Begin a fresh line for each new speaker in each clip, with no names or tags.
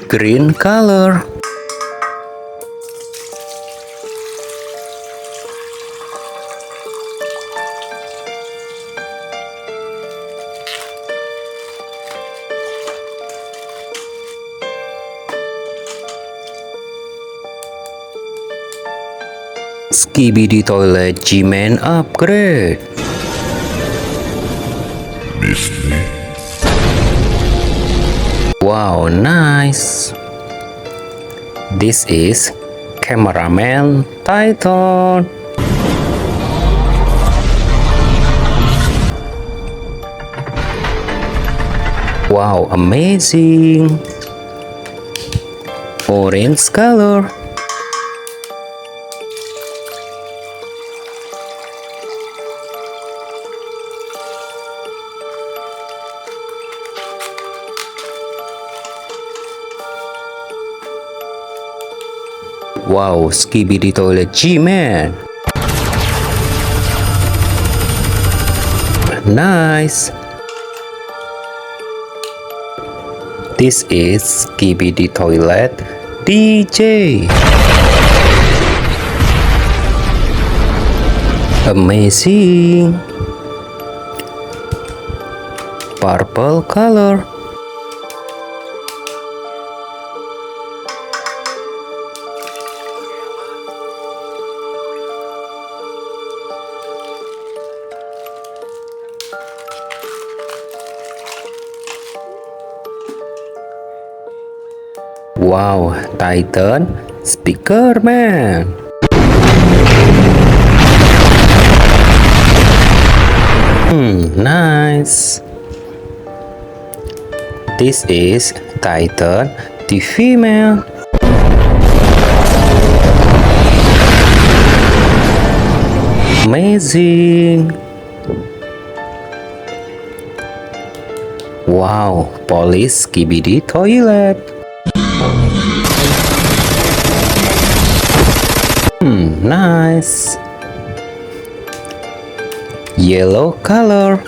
green color. Skibidi Toilet G-Man upgrade. Wow, nice. This is Cameraman Titan. Wow, amazing. Orange color. Wow, Skibidi Toilet G-Man. Nice. This is Skibidi Toilet DJ. Amazing. Purple color. Wow, Titan Speaker Man. Nice. This is Titan TV Man. Amazing. Wow, Police Skibidi Toilet. Nice. Yellow color.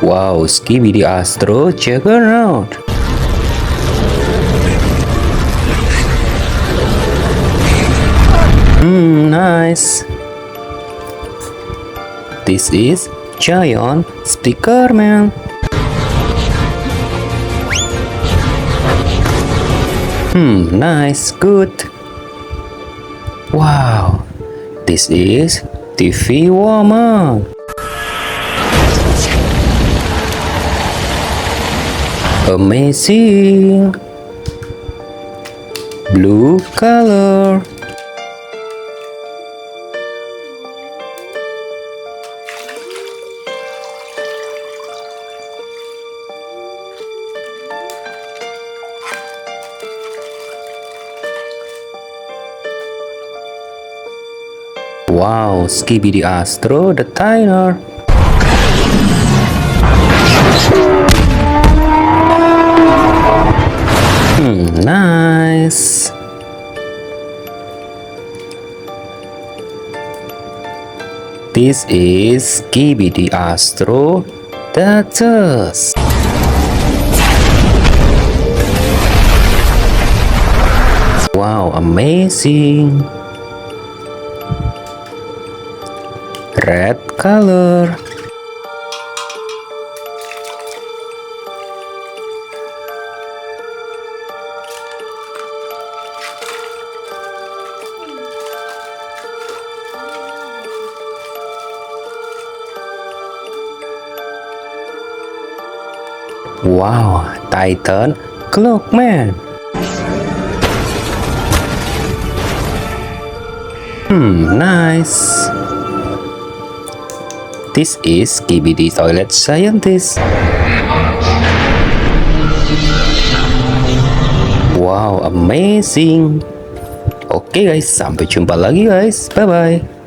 Wow, Skibidi Astro Juggernaut. Nice. This is Giant Speaker Man. Nice, good. Wow, this is TV Woman. Amazing. Blue color. Wow, Skibidi Astro the Timer. Nice. This is Skibidi Astro the Dust. Wow, amazing. Red color. Wow, Titan Clockman. Nice. This is Skibidi Toilet Scientist. Wow, amazing. Oke guys, sampai jumpa lagi guys. Bye bye.